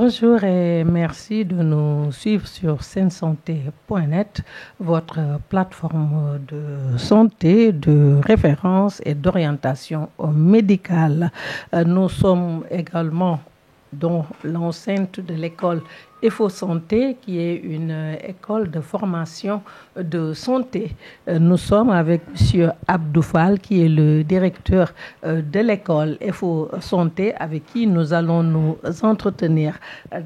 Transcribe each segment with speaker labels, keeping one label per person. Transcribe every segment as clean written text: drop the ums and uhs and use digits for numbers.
Speaker 1: Bonjour et merci de nous suivre sur sensanté.net, votre plateforme de santé, de référence et d'orientation médicale. Nous sommes également dans l'enceinte de l'école EFO Santé, qui est une école de formation de santé. Nous sommes avec M. Abdou Fall, qui est le directeur de l'école EFO Santé, avec qui nous allons nous entretenir.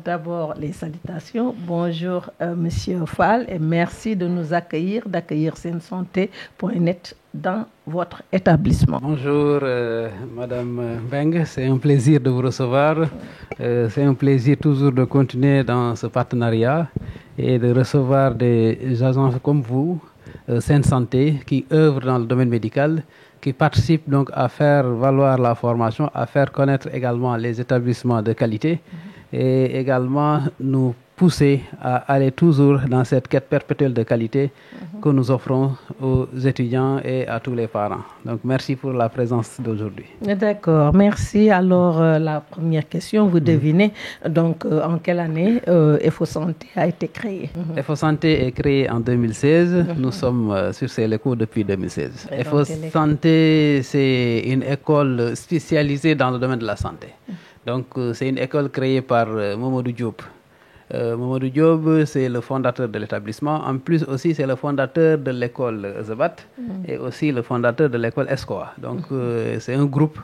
Speaker 1: D'abord, les salutations. Bonjour, M. Fall, et merci de nous d'accueillir sensanté.net dans votre établissement.
Speaker 2: Bonjour, Madame Beng, c'est un plaisir de vous recevoir. C'est un plaisir toujours de continuer dans ce partenariat et de recevoir des agences comme vous, Sen Santé, qui œuvrent dans le domaine médical, qui participent donc à faire valoir la formation, à faire connaître également les établissements de qualité et également nous pousser à aller toujours dans cette quête perpétuelle de qualité que nous offrons aux étudiants et à tous les parents. Donc merci pour la présence d'aujourd'hui.
Speaker 1: D'accord, merci. Alors la première question, vous devinez donc en quelle année EFO Santé a été créé?
Speaker 2: EFO Santé est créé en 2016. Nous sommes sur ces locaux depuis 2016. EFO Santé, c'est une école spécialisée dans le domaine de la santé. Donc c'est une école créée par Mamadou Diop. Mamadou Diop, c'est le fondateur de l'établissement. En plus aussi, c'est le fondateur de l'école Zebat et aussi le fondateur de l'école ESCOA. Donc, c'est un groupe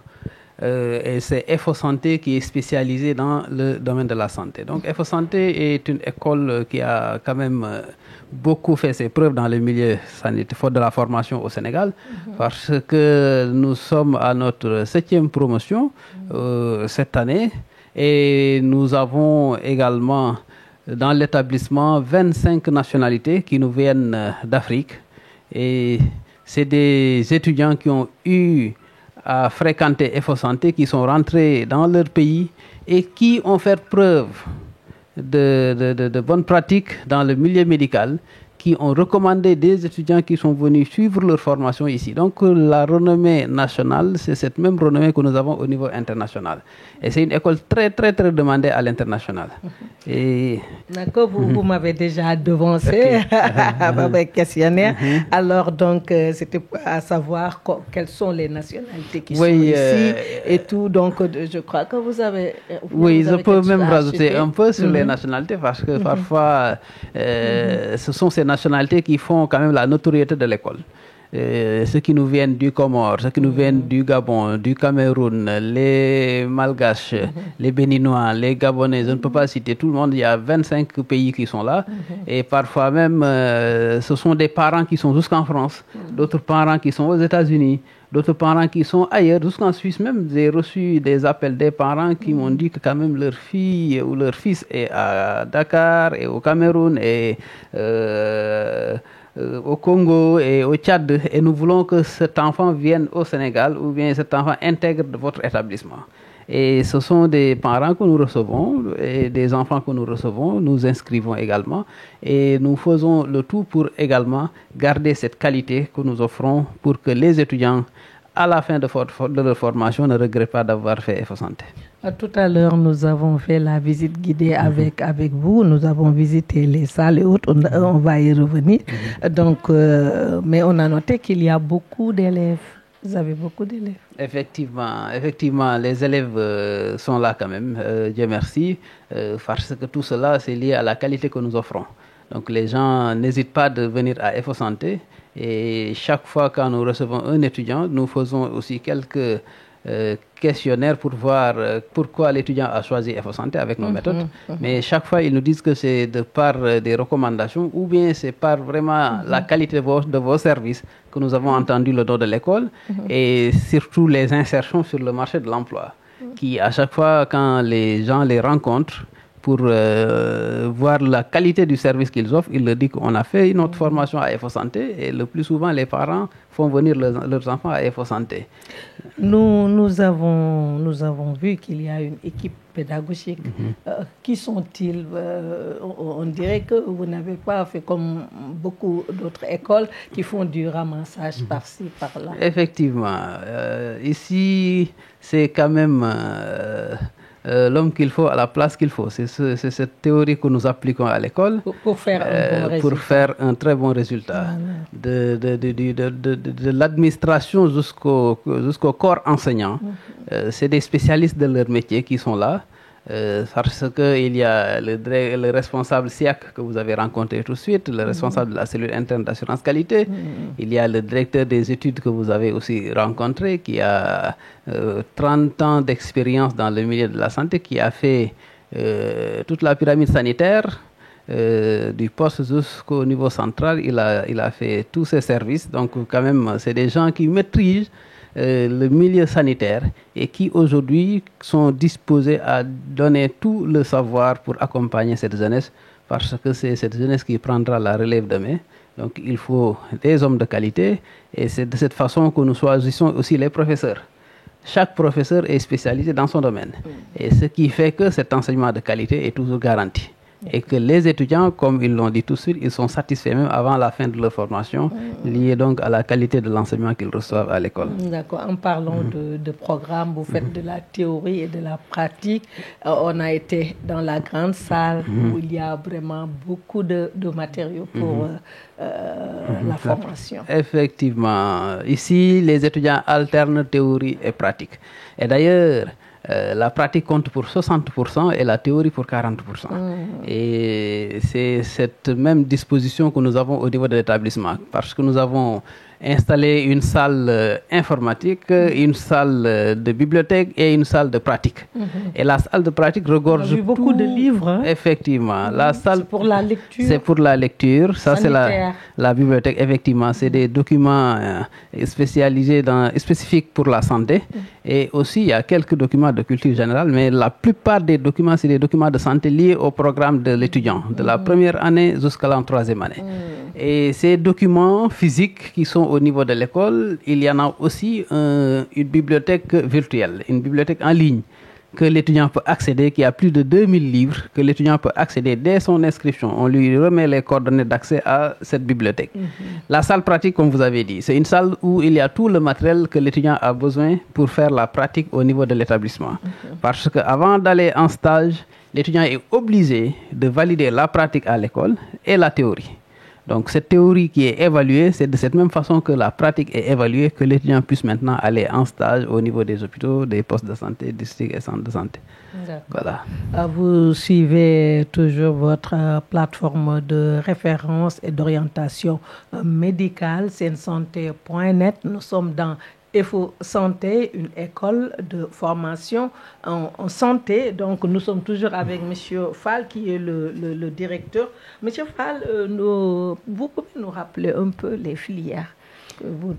Speaker 2: et c'est EFO Santé qui est spécialisé dans le domaine de la santé. Donc, EFO Santé est une école qui a quand même beaucoup fait ses preuves dans le milieu sanitaire de la formation au Sénégal parce que nous sommes à notre 7e promotion cette année et nous avons également dans l'établissement 25 nationalités qui nous viennent d'Afrique et c'est des étudiants qui ont eu à fréquenter EFO Santé, qui sont rentrés dans leur pays et qui ont fait preuve de bonnes pratiques dans le milieu médical, qui ont recommandé des étudiants qui sont venus suivre leur formation ici. Donc la renommée nationale, c'est cette même renommée que nous avons au niveau international. Et c'est une école très, très, très demandée à l'international. Et...
Speaker 1: D'accord, vous m'avez déjà devancé avec questionnaire. Alors donc, c'était à savoir quelles sont les nationalités qui sont ici et tout. Donc, je crois que vous avez...
Speaker 2: je peux même rajouter un peu sur les nationalités parce que parfois, ce sont ces nationalités qui font quand même la notoriété de l'école. Ceux qui nous viennent du Comore, ceux qui nous viennent du Gabon, du Cameroun, les Malgaches, les Béninois, les Gabonais, je ne peux pas citer tout le monde, il y a 25 pays qui sont là. Et parfois même, ce sont des parents qui sont jusqu'en France, d'autres parents qui sont aux États-Unis, d'autres parents qui sont ailleurs, jusqu'en Suisse même. J'ai reçu des appels des parents qui m'ont dit que quand même leur fille ou leur fils est à Dakar et au Cameroun et au Congo et au Tchad, et nous voulons que cet enfant vienne au Sénégal ou bien cet enfant intègre votre établissement. Et ce sont des parents que nous recevons et des enfants que nous recevons, nous inscrivons également et nous faisons le tout pour également garder cette qualité que nous offrons pour que les étudiants, à la fin de leur formation, ne regrettent pas d'avoir fait EFO Santé.
Speaker 1: Tout à l'heure, nous avons fait la visite guidée avec vous. Nous avons visité les salles et autres. On va y revenir. Donc, mais on a noté qu'il y a beaucoup d'élèves. Vous avez beaucoup d'élèves.
Speaker 2: Effectivement, les élèves sont là quand même. Dieu merci. Parce que tout cela, c'est lié à la qualité que nous offrons. Donc, les gens n'hésitent pas de venir à EFO Santé. Et chaque fois quand nous recevons un étudiant, nous faisons aussi quelques questionnaires pour voir pourquoi l'étudiant a choisi EFO Santé avec nos méthodes. Mais chaque fois, ils nous disent que c'est de par des recommandations ou bien c'est par vraiment la qualité de vos services que nous avons entendu le nom de l'école et surtout les insertions sur le marché de l'emploi qui, à chaque fois, quand les gens les rencontrent, pour voir la qualité du service qu'ils offrent, ils leur disent qu'on a fait notre formation à EFO Santé et le plus souvent, les parents font venir leurs enfants à EFO Santé.
Speaker 1: Nous avons vu qu'il y a une équipe pédagogique. Qui sont-ils? On dirait que vous n'avez pas fait comme beaucoup d'autres écoles qui font du ramassage par-ci, par-là.
Speaker 2: Effectivement. Ici, c'est quand même l'homme qu'il faut à la place qu'il faut. C'est cette théorie que nous appliquons à l'école
Speaker 1: pour
Speaker 2: faire un très bon résultat. De l'administration jusqu'au corps enseignant. C'est des spécialistes de leur métier qui sont là. Parce qu'il y a le responsable SIAC que vous avez rencontré tout de suite, le responsable de la cellule interne d'assurance qualité. Il y a le directeur des études que vous avez aussi rencontré, qui a 30 ans d'expérience dans le milieu de la santé, qui a fait toute la pyramide sanitaire, du poste jusqu'au niveau central. Il a fait tous ces services. Donc quand même, c'est des gens qui maîtrisent le milieu sanitaire et qui aujourd'hui sont disposés à donner tout le savoir pour accompagner cette jeunesse, parce que c'est cette jeunesse qui prendra la relève demain. Donc il faut des hommes de qualité, et c'est de cette façon que nous choisissons aussi les professeurs. Chaque professeur est spécialisé dans son domaine, et ce qui fait que cet enseignement de qualité est toujours garanti. Et que les étudiants, comme ils l'ont dit tout de suite, ils sont satisfaits même avant la fin de leur formation, liée donc à la qualité de l'enseignement qu'ils reçoivent à l'école.
Speaker 1: D'accord. En parlant de programme, vous faites de la théorie et de la pratique. On a été dans la grande salle où il y a vraiment beaucoup de matériaux pour la formation.
Speaker 2: Effectivement. Ici, les étudiants alternent théorie et pratique. Et d'ailleurs, la pratique compte pour 60% et la théorie pour 40%. Et c'est cette même disposition que nous avons au niveau de l'établissement, parce que nous avons installé une salle informatique, une salle de bibliothèque et une salle de pratique. Et la salle de pratique regorge
Speaker 1: beaucoup de livres. Hein?
Speaker 2: Effectivement. La salle,
Speaker 1: c'est pour la lecture.
Speaker 2: C'est pour la lecture. Ça, c'est la bibliothèque. Effectivement, c'est des documents spécifiques pour la santé. Et aussi, il y a quelques documents de culture générale, mais la plupart des documents, c'est des documents de santé liés au programme de l'étudiant, de la première année jusqu'à la troisième année. Et ces documents physiques qui sont au niveau de l'école, il y en a aussi une bibliothèque virtuelle, une bibliothèque en ligne que l'étudiant peut accéder, qui a plus de 2000 livres, que l'étudiant peut accéder dès son inscription. On lui remet les coordonnées d'accès à cette bibliothèque. La salle pratique, comme vous avez dit, c'est une salle où il y a tout le matériel que l'étudiant a besoin pour faire la pratique au niveau de l'établissement. Parce qu'avant d'aller en stage, l'étudiant est obligé de valider la pratique à l'école et la théorie. Donc cette théorie qui est évaluée, c'est de cette même façon que la pratique est évaluée, que l'étudiant puisse maintenant aller en stage au niveau des hôpitaux, des postes de santé, districts et centres de santé. Voilà.
Speaker 1: Vous suivez toujours votre plateforme de référence et d'orientation médicale, sensanté.net. Nous sommes dans EFO Santé, une école de formation en santé. Donc, nous sommes toujours avec M. Fall, qui est le directeur. M. Fall, vous pouvez nous rappeler un peu les filières que vous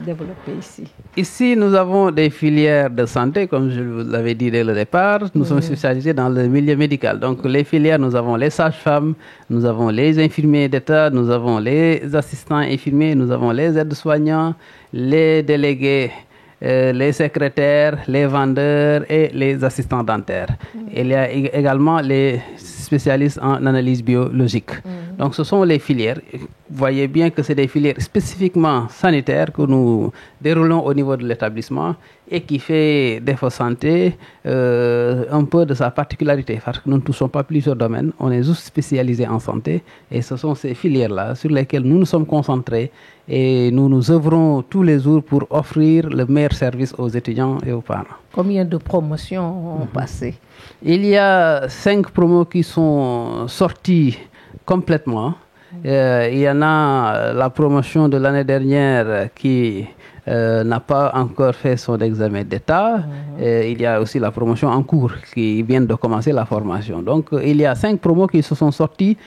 Speaker 1: développez ici?
Speaker 2: Ici, nous avons des filières de santé, comme je vous l'avais dit dès le départ. Nous sommes spécialisés dans le milieu médical. Donc, les filières, nous avons les sages-femmes, nous avons les infirmiers d'État, nous avons les assistants infirmiers, nous avons les aides-soignants, les délégués, les secrétaires, les vendeurs et les assistants dentaires. Il y a également les spécialistes en analyse biologique. Donc ce sont les filières. Vous voyez bien que c'est des filières spécifiquement sanitaires que nous déroulons au niveau de l'établissement et qui fait d'EFO Santé un peu de sa particularité, parce que nous ne touchons pas plusieurs domaines, on est juste spécialisé en santé, et ce sont ces filières-là sur lesquelles nous nous sommes concentrés et nous nous œuvrons tous les jours pour offrir le meilleur service aux étudiants et aux parents.
Speaker 1: Combien de promotions ont passé?
Speaker 2: Il y a 5 promos qui sont sortis complètement. Il y en a la promotion de l'année dernière qui n'a pas encore fait son examen d'État. Il y a aussi la promotion en cours qui vient de commencer la formation. Donc, il y a 5 promos qui se sont sortis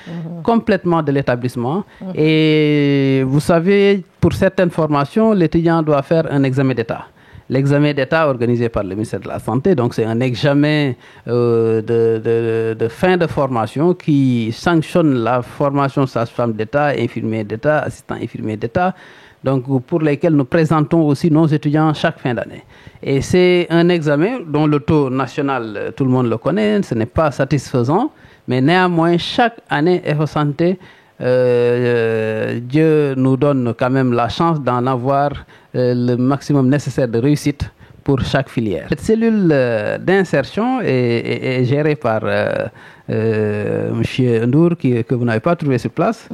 Speaker 2: complètement de l'établissement. Et vous savez, pour certaines formations, l'étudiant doit faire un examen d'État. L'examen d'État organisé par le ministère de la Santé, donc c'est un examen de fin de formation qui sanctionne la formation sage-femme d'État, infirmier d'État, assistant infirmier d'État, donc pour lesquels nous présentons aussi nos étudiants chaque fin d'année. Et c'est un examen dont le taux national, tout le monde le connaît, ce n'est pas satisfaisant, mais néanmoins, chaque année, EFO Santé, Dieu nous donne quand même la chance d'en avoir le maximum nécessaire de réussite pour chaque filière. Cette cellule d'insertion est gérée par M. Ndour, que vous n'avez pas trouvé sur place.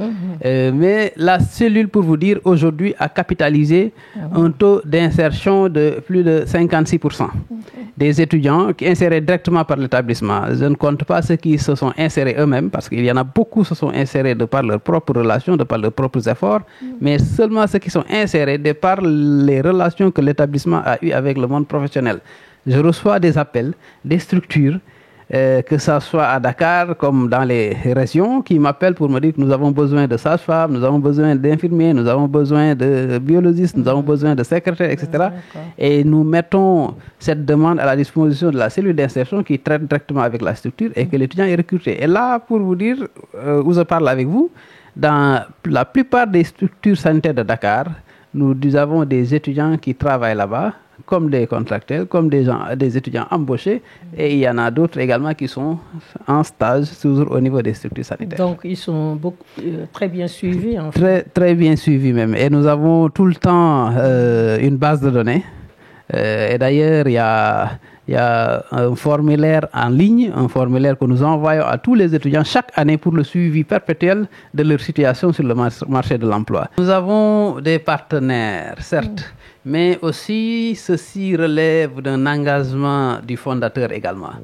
Speaker 2: Mais la cellule, pour vous dire, aujourd'hui a capitalisé un taux d'insertion de plus de 56%. Des étudiants qui insérés directement par l'établissement. Je ne compte pas ceux qui se sont insérés eux-mêmes, parce qu'il y en a beaucoup qui se sont insérés de par leurs propres relations, de par leurs propres efforts, mais seulement ceux qui sont insérés de par les relations que l'établissement a eues avec le monde professionnel. Je reçois des appels, des structures, que ce soit à Dakar comme dans les régions, qui m'appellent pour me dire que nous avons besoin de sages-femmes, nous avons besoin d'infirmiers, nous avons besoin de biologistes, nous avons besoin de secrétaires, etc. Et nous mettons cette demande à la disposition de la cellule d'insertion qui traite directement avec la structure et que l'étudiant est recruté. Et là, pour vous dire où je parle avec vous, dans la plupart des structures sanitaires de Dakar, nous avons des étudiants qui travaillent là-bas, comme des contractuels, comme des étudiants embauchés, et il y en a d'autres également qui sont en stage, toujours au niveau des structures sanitaires.
Speaker 1: Donc, ils sont très bien suivis, en fait.
Speaker 2: Très bien suivis même. Et nous avons tout le temps une base de données. Et d'ailleurs, il y a un formulaire en ligne, un formulaire que nous envoyons à tous les étudiants chaque année pour le suivi perpétuel de leur situation sur le marché de l'emploi. Nous avons des partenaires, certes, mais aussi ceci relève d'un engagement du fondateur également.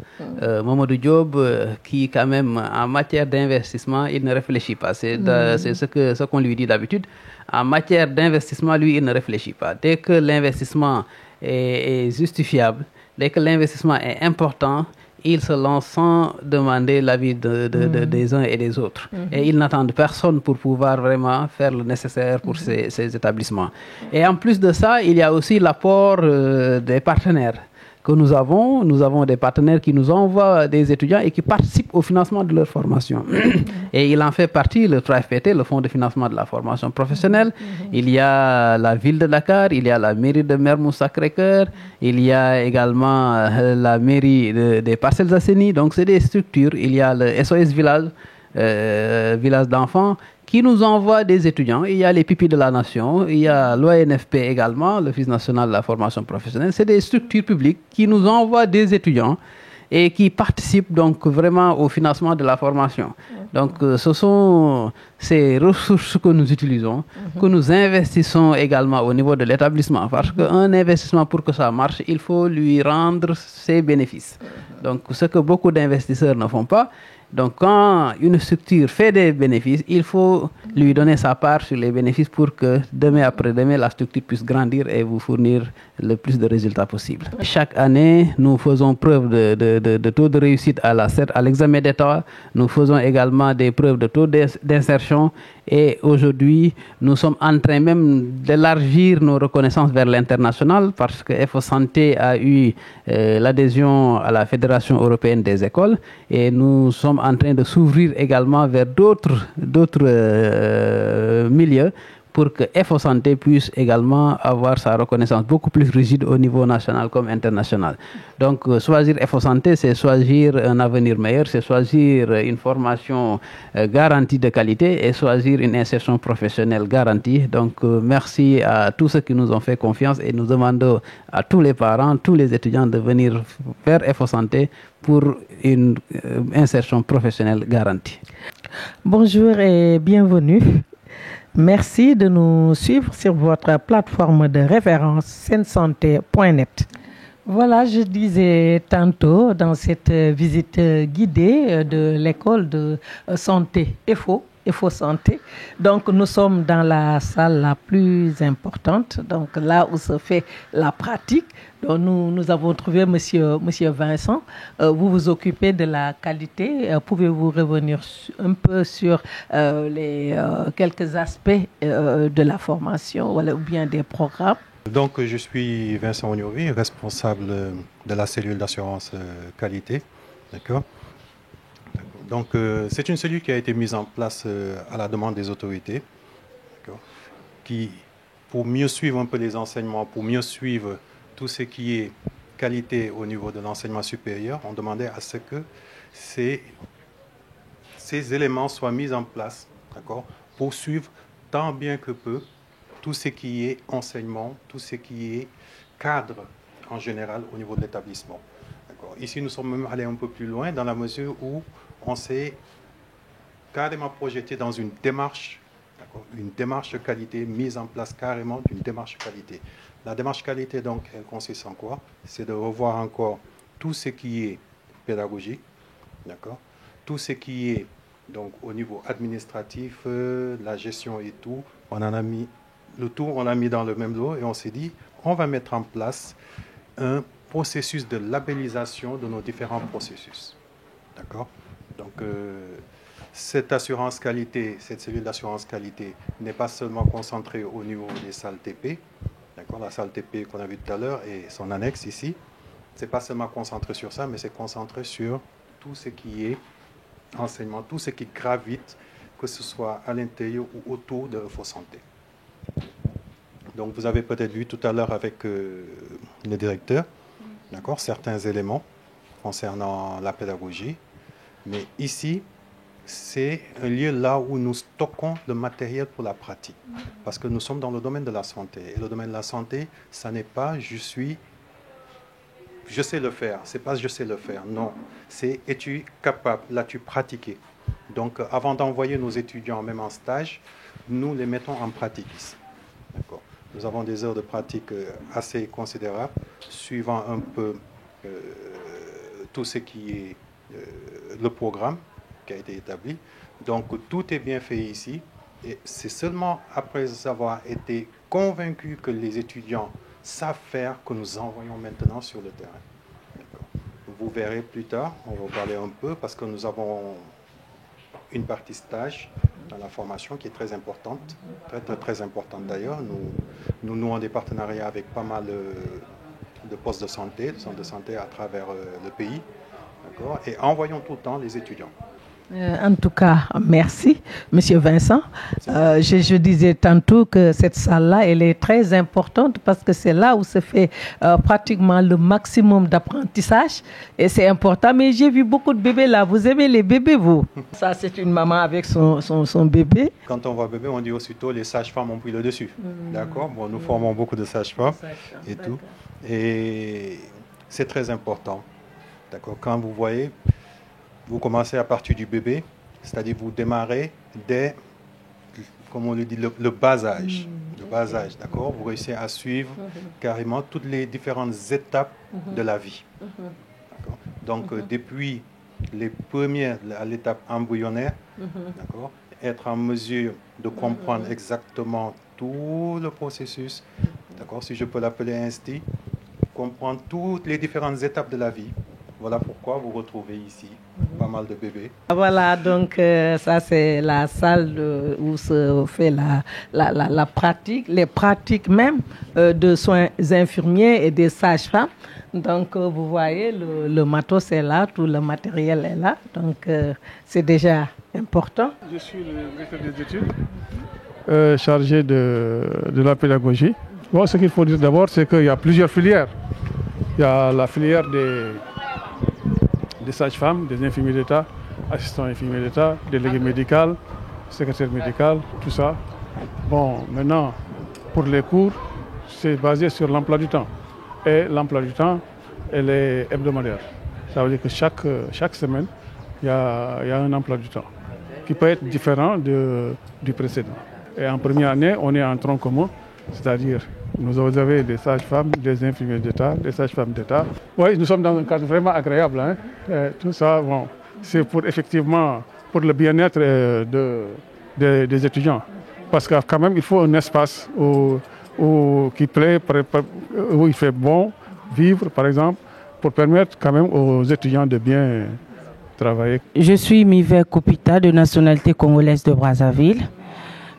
Speaker 2: Mamadou Diop, qui quand même en matière d'investissement, il ne réfléchit pas. C'est ce qu'on lui dit d'habitude. En matière d'investissement, lui, il ne réfléchit pas. Dès que l'investissement est justifiable, dès que l'investissement est important, il se lance sans demander l'avis des uns et des autres. Et il n'attend personne pour pouvoir vraiment faire le nécessaire pour ces établissements. Et en plus de ça, il y a aussi l'apport des partenaires que nous avons. Nous avons des partenaires qui nous envoient des étudiants et qui participent au financement de leur formation. Et il en fait partie, le 3FPT, le Fonds de financement de la formation professionnelle. Il y a la ville de Dakar, il y a la mairie de Mermoz-Sacré-Cœur, il y a également la mairie des Parcelles Assainies. Donc, c'est des structures. Il y a le SOS Village, village d'enfants, qui nous envoie des étudiants. Il y a les Pipis de la Nation, il y a l'ONFP également, l'Office national de la formation professionnelle. C'est des structures publiques qui nous envoient des étudiants et qui participent donc vraiment au financement de la formation. Donc ce sont ces ressources que nous utilisons, que nous investissons également au niveau de l'établissement, parce qu'un investissement, pour que ça marche, il faut lui rendre ses bénéfices. Donc ce que beaucoup d'investisseurs ne font pas. Donc, quand une structure fait des bénéfices, il faut lui donner sa part sur les bénéfices pour que demain après-demain, la structure puisse grandir et vous fournir le plus de résultats possible. Chaque année, nous faisons preuve de taux de réussite à l'examen d'État. Nous faisons également des preuves de taux d'insertion. Et aujourd'hui, nous sommes en train même d'élargir nos reconnaissances vers l'international parce que FO Santé a eu l'adhésion à la Fédération européenne des écoles et nous sommes en train de s'ouvrir également vers d'autres milieux pour que FO Santé puisse également avoir sa reconnaissance beaucoup plus rigide au niveau national comme international. Donc, choisir FO Santé, c'est choisir un avenir meilleur, c'est choisir une formation garantie de qualité et choisir une insertion professionnelle garantie. Donc, merci à tous ceux qui nous ont fait confiance et nous demandons à tous les parents, tous les étudiants de venir vers FO Santé pour une insertion professionnelle garantie.
Speaker 1: Bonjour et bienvenue. Merci de nous suivre sur votre plateforme de référence sensanté.net. Voilà, je disais tantôt dans cette visite guidée de l'école de santé EFO Santé. Donc, nous sommes dans la salle la plus importante, donc là où se fait la pratique. Donc, nous avons trouvé Monsieur Vincent. Vous vous occupez de la qualité. Pouvez-vous revenir un peu sur les quelques aspects de la formation ou bien des programmes?
Speaker 3: Donc, je suis Vincent Ognovi, responsable de la cellule d'assurance qualité. D'accord. Donc, c'est une cellule qui a été mise en place à la demande des autorités, qui, pour mieux suivre un peu les enseignements, pour mieux suivre tout ce qui est qualité au niveau de l'enseignement supérieur, on demandait à ce que ces éléments soient mis en place, d'accord, pour suivre tant bien que peu tout ce qui est enseignement, tout ce qui est cadre en général au niveau de l'établissement. Ici, nous sommes même allés un peu plus loin dans la mesure où on s'est carrément projeté dans une démarche qualité, mise en place carrément d'une démarche qualité. La démarche qualité, donc, elle consiste en quoi? C'est de revoir encore tout ce qui est pédagogique, d'accord? Tout ce qui est donc au niveau administratif, la gestion et tout. On en a mis le tout, on l'a mis dans le même lot et on s'est dit, on va mettre en place un processus de labellisation de nos différents processus. D'accord? Donc, cette assurance qualité, cette cellule d'assurance qualité n'est pas seulement concentrée au niveau des salles TP, d'accord? La salle TP qu'on a vue tout à l'heure et son annexe ici, ce n'est pas seulement concentré sur ça, mais c'est concentré sur tout ce qui est enseignement, tout ce qui gravite, que ce soit à l'intérieur ou autour de EFO Santé. Donc, vous avez peut-être vu tout à l'heure avec le directeur, d'accord, certains éléments concernant la pédagogie. Mais ici, c'est un lieu là où nous stockons le matériel pour la pratique. Parce que nous sommes dans le domaine de la santé. Et le domaine de la santé, ça n'est pas je sais le faire. C'est pas je sais le faire. Non. C'est es-tu capable, l'as-tu pratiqué. Donc, avant d'envoyer nos étudiants, même en stage, nous les mettons en pratique ici. D'accord. Nous avons des heures de pratique assez considérables, suivant un peu tout ce qui est le programme qui a été établi. Donc, tout est bien fait ici. Et c'est seulement après avoir été convaincus que les étudiants savent faire que nous envoyons maintenant sur le terrain. Vous verrez plus tard, on va parler un peu, parce que nous avons une partie stage dans la formation qui est très importante, très importante d'ailleurs. Nous nouons des partenariats avec pas mal de postes de santé, de centres de santé à travers le pays, d'accord, et envoyons tout le temps les étudiants.
Speaker 1: En tout cas, merci, Monsieur Vincent. Je disais tantôt que cette salle-là, elle est très importante parce que c'est là où se fait pratiquement le maximum d'apprentissage et c'est important. Mais j'ai vu beaucoup de bébés là. Vous aimez les bébés, vous? Ça, c'est une maman avec son bébé.
Speaker 3: Quand on voit bébé, on dit aussitôt les sages-femmes ont pris le dessus. D'accord? Bon, nous formons beaucoup de sages-femmes et tout. Et c'est très important. D'accord? Quand vous voyez... Vous commencez à partir du bébé, c'est-à-dire vous démarrez dès, comme on le dit, le bas âge. Le bas âge, d'accord? Vous réussissez à suivre carrément toutes les différentes étapes de la vie. Donc, depuis les premières, à l'étape embryonnaire, d'accord, être en mesure de comprendre exactement tout le processus, d'accord, si je peux l'appeler ainsi, comprendre toutes les différentes étapes de la vie. Voilà pourquoi vous retrouvez ici pas mal de bébés.
Speaker 1: Voilà, donc ça c'est la salle où se fait la pratique, les pratiques même de soins infirmiers et des sages-femmes. Donc vous voyez, le matos est là, tout le matériel est là, donc c'est déjà important.
Speaker 4: Je suis le directeur des études, chargé de la pédagogie. Bon, ce qu'il faut dire d'abord, c'est qu'il y a plusieurs filières. Il y a la filière des sages-femmes, des infirmiers d'État, assistants infirmiers d'État, délégués médicaux, secrétaires médicaux, tout ça. Bon, maintenant, pour les cours, c'est basé sur l'emploi du temps. Et l'emploi du temps, elle est hebdomadaire. Ça veut dire que chaque semaine, il y a un emploi du temps qui peut être différent du précédent. Et en première année, on est en tronc commun, c'est-à-dire nous avons des sages-femmes, des infirmiers d'État, des sages-femmes d'État. Oui, nous sommes dans un cadre vraiment agréable. Hein. Tout ça, bon, c'est effectivement pour le bien-être des étudiants. Parce que quand même, il faut un espace qui plaît, où il fait bon vivre, par exemple, pour permettre quand même aux étudiants de bien travailler.
Speaker 5: Je suis Mive Koupita, de nationalité congolaise de Brazzaville.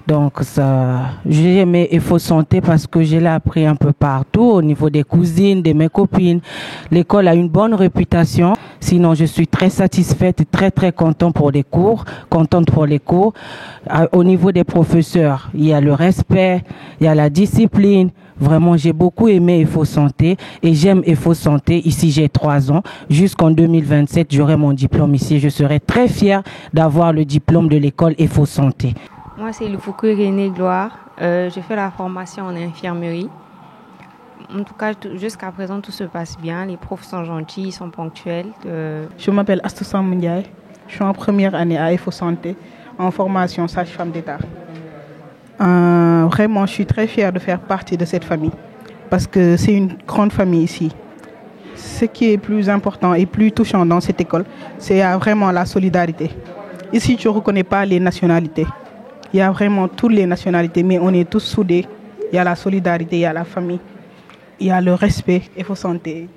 Speaker 5: Donc, j'ai aimé EFO Santé parce que je l'ai appris un peu partout, au niveau des cousines, de mes copines. L'école a une bonne réputation. Sinon, je suis très satisfaite et très contente pour les cours. Au niveau des professeurs, il y a le respect, il y a la discipline. Vraiment, j'ai beaucoup aimé EFO Santé et j'aime EFO Santé. Ici, j'ai 3 ans. Jusqu'en 2027, j'aurai mon diplôme ici. Je serai très fière d'avoir le diplôme de l'école EFO Santé.
Speaker 6: Moi, c'est Lufuku René Gloire. Je fais la formation en infirmerie. En tout cas, jusqu'à présent, tout se passe bien. Les profs sont gentils, ils sont ponctuels.
Speaker 7: Je m'appelle Astou Ndiaye. Je suis en première année à EFO Santé, en formation sage-femme d'État. Vraiment, je suis très fière de faire partie de cette famille, parce que c'est une grande famille ici. Ce qui est plus important et plus touchant dans cette école, c'est vraiment la solidarité. Ici, tu ne reconnais pas les nationalités. Il y a vraiment toutes les nationalités, mais on est tous soudés. Il y a la solidarité, il y a la famille, il y a le respect. EFO Santé.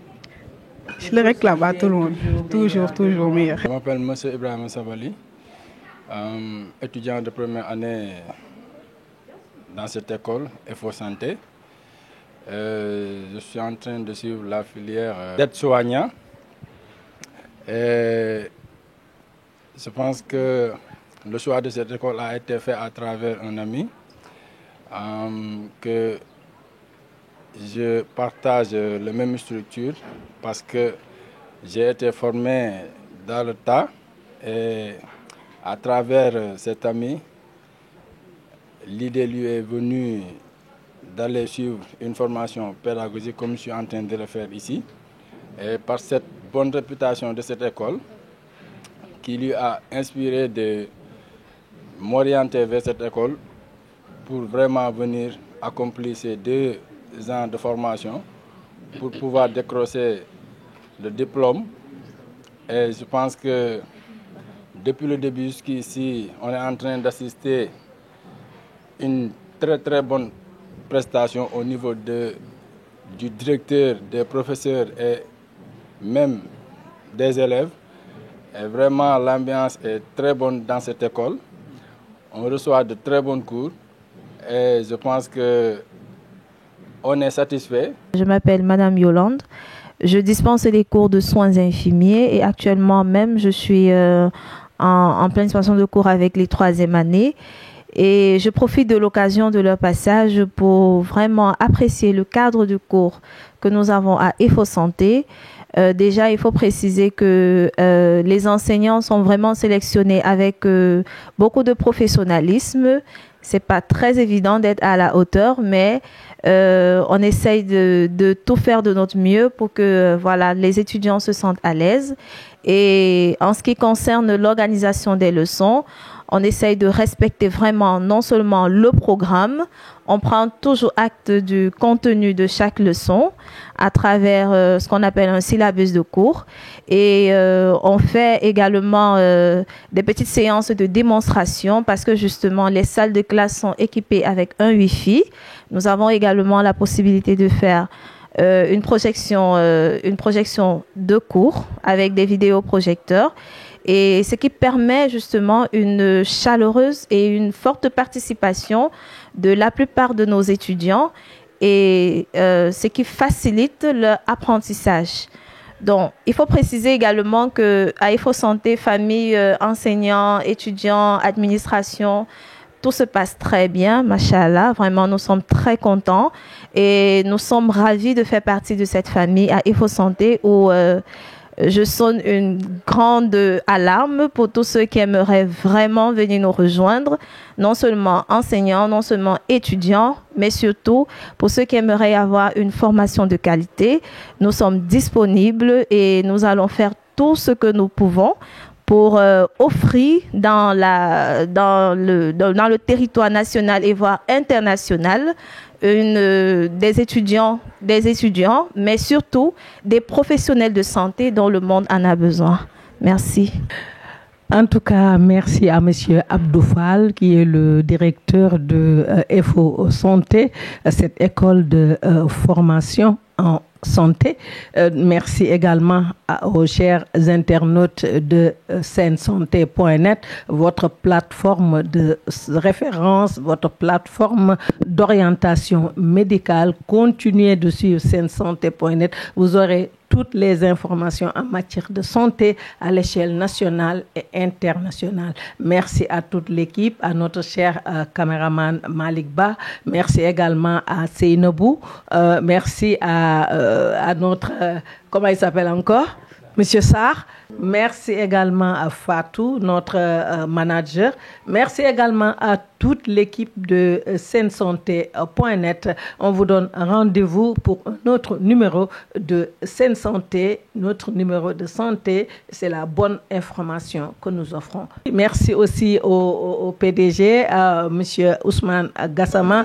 Speaker 7: Je le réclame à tout le monde, toujours meilleur.
Speaker 8: Je m'appelle M. Ibrahim Sabali, étudiant de première année dans cette école, EFO Santé. Je suis en train de suivre la filière d'aide-soignant. Je pense que le choix de cette école a été fait à travers un ami, que je partage la même structure parce que j'ai été formé dans le tas et à travers cet ami, l'idée lui est venue d'aller suivre une formation pédagogique comme je suis en train de le faire ici. Et par cette bonne réputation de cette école, qui lui a inspiré de m'orienter vers cette école pour vraiment venir accomplir ces 2 ans de formation pour pouvoir décrocher le diplôme. Et je pense que depuis le début jusqu'ici, on est en train d'assister à une très bonne prestation au niveau du directeur, des professeurs et même des élèves. Et vraiment, l'ambiance est très bonne dans cette école. On reçoit de très bons cours et je pense qu'on est satisfait.
Speaker 9: Je m'appelle Madame Yolande. Je dispense les cours de soins infirmiers et actuellement même, je suis en pleine expansion de cours avec les 3e années. Et je profite de l'occasion de leur passage pour vraiment apprécier le cadre du cours que nous avons à EFO Santé. Déjà, il faut préciser que les enseignants sont vraiment sélectionnés avec beaucoup de professionnalisme. C'est pas très évident d'être à la hauteur, mais on essaye de tout faire de notre mieux pour que voilà, les étudiants se sentent à l'aise. Et en ce qui concerne l'organisation des leçons, on essaye de respecter vraiment non seulement le programme, on prend toujours acte du contenu de chaque leçon à travers ce qu'on appelle un syllabus de cours. Et on fait également des petites séances de démonstration parce que justement les salles de classe sont équipées avec un Wi-Fi. Nous avons également la possibilité de faire une projection de cours avec des vidéoprojecteurs. Et ce qui permet justement une chaleureuse et une forte participation de la plupart de nos étudiants et ce qui facilite leur apprentissage. Donc, il faut préciser également qu'à EFO Santé, famille, enseignants, étudiants, administration, tout se passe très bien, machallah. Vraiment, nous sommes très contents et nous sommes ravis de faire partie de cette famille à EFO Santé où je sonne une grande alarme pour tous ceux qui aimeraient vraiment venir nous rejoindre, non seulement enseignants, non seulement étudiants, mais surtout pour ceux qui aimeraient avoir une formation de qualité. Nous sommes disponibles et nous allons faire tout ce que nous pouvons pour offrir dans le territoire national et voire international des étudiants, mais surtout des professionnels de santé dont le monde en a besoin. Merci.
Speaker 1: En tout cas, merci à M. Abdoufal, qui est le directeur de EFO Santé, cette école de formation en santé. Merci également aux chers internautes de sensonté.net, votre plateforme de référence, votre plateforme d'orientation médicale. Continuez de suivre sensonté.net. Vous aurez toutes les informations en matière de santé à l'échelle nationale et internationale. Merci à toute l'équipe, à notre cher caméraman Malik Ba. Merci également à Seynabou. Merci à notre... comment il s'appelle encore? Monsieur Sarr. Merci également à Fatou, notre manager. Merci également à toute l'équipe de SenSanté.net. On vous donne rendez-vous pour un autre numéro de SenSanté. Notre numéro de santé, c'est la bonne information que nous offrons. Merci aussi au PDG, à Monsieur Ousmane Gassama.